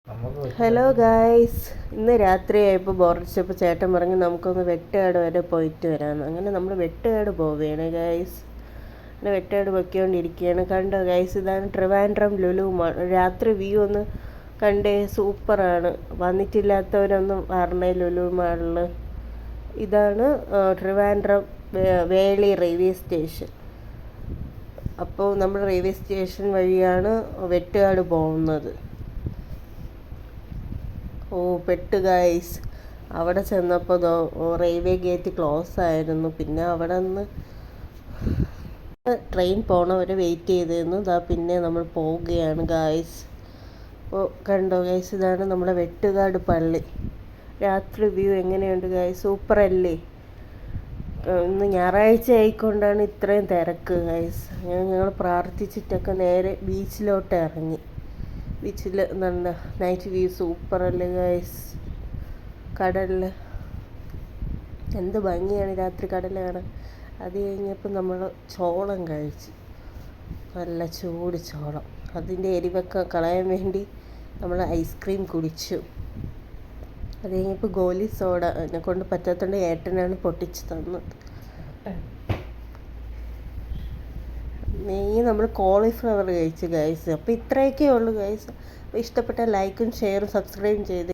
Hello guys, ഇന്ന് രാത്രിയായപ്പോൾ ബോറടിച്ചപ്പോൾ ചേട്ടൻ പറഞ്ഞ് നമുക്കൊന്ന് വെട്ടുകാട് വരെ പോയിട്ട് വരാമെന്ന്. അങ്ങനെ നമ്മൾ വെട്ടുകാട് പോവുകയാണ് ഗായ്സ്. അങ്ങനെ വെട്ടുകാട് പൊയ്ക്കൊണ്ടിരിക്കുകയാണ്. കണ്ടോ ഗായ്സ്, ഇതാണ് ട്രിവാൻഡ്രം ലുലു മാൾ. രാത്രി വ്യൂ ഒന്ന് കണ്ടേ, സൂപ്പറാണ്. വന്നിട്ടില്ലാത്തവരൊന്നും പറഞ്ഞേ ലുലു മാളിൽ. ഇതാണ് ട്രിവാൻഡ്രം വേളി റെയിൽവേ സ്റ്റേഷൻ. അപ്പോൾ നമ്മൾ റെയിൽവേ സ്റ്റേഷൻ വഴിയാണ് വെട്ടുകാട് പോകുന്നത്. പെട്ട് ഗൈസ്, അവിടെ ചെന്നപ്പോൾ റെയിൽവേ ഗേറ്റ് ക്ലോസ് ആയിരുന്നു. പിന്നെ അവിടെ നിന്ന് ട്രെയിൻ പോണവരെ വെയിറ്റ് ചെയ്തിരുന്നു. പിന്നെ നമ്മൾ പോവുകയാണ് ഗായ്സ്. അപ്പോൾ കണ്ടോ ഗൈസ്, ഇതാണ് നമ്മുടെ വെട്ടുകാട് പള്ളി. രാത്രി വ്യൂ എങ്ങനെയുണ്ട് ഗായ്സ്, സൂപ്പറല്ലേ? ഇന്ന് ഞായറാഴ്ച ആയിക്കൊണ്ടാണ് ഇത്രയും തിരക്ക് ഗൈസ്. ഞങ്ങൾ പ്രാർത്ഥിച്ചിട്ടൊക്കെ നേരെ ബീച്ചിലോട്ട് ഇറങ്ങി. ബീച്ചിൽ നല്ല നൈറ്റ് വ്യൂ സൂപ്പറല്ലേ ഗൈസ്. കടലിൽ എന്ത് ഭംഗിയാണ് രാത്രി കടൽ കാണാൻ. അത് കഴിഞ്ഞപ്പോൾ നമ്മൾ ചോളം കഴിച്ചു, നല്ല ചൂട് ചോളം. അതിൻ്റെ എരിവൊക്കെ കളയാൻ വേണ്ടി നമ്മൾ ഐസ്ക്രീം കുടിച്ചു. അത് കഴിഞ്ഞപ്പോൾ ഗോലി സോഡ എന്നെ കൊണ്ട് പറ്റാത്തതുകൊണ്ട് ഏട്ടനാണ് പൊട്ടിച്ച് തന്നത്. നമ്മൾ കോളിഫ്ലവർ കഴിച്ചു ഗൈസ്. അപ്പോൾ ഇത്രയൊക്കെ ഉള്ളൂ ഗൈസ്. അപ്പോൾ ഇഷ്ടപ്പെട്ട ലൈക്കും ഷെയറും സബ്സ്ക്രൈബും ചെയ്ത്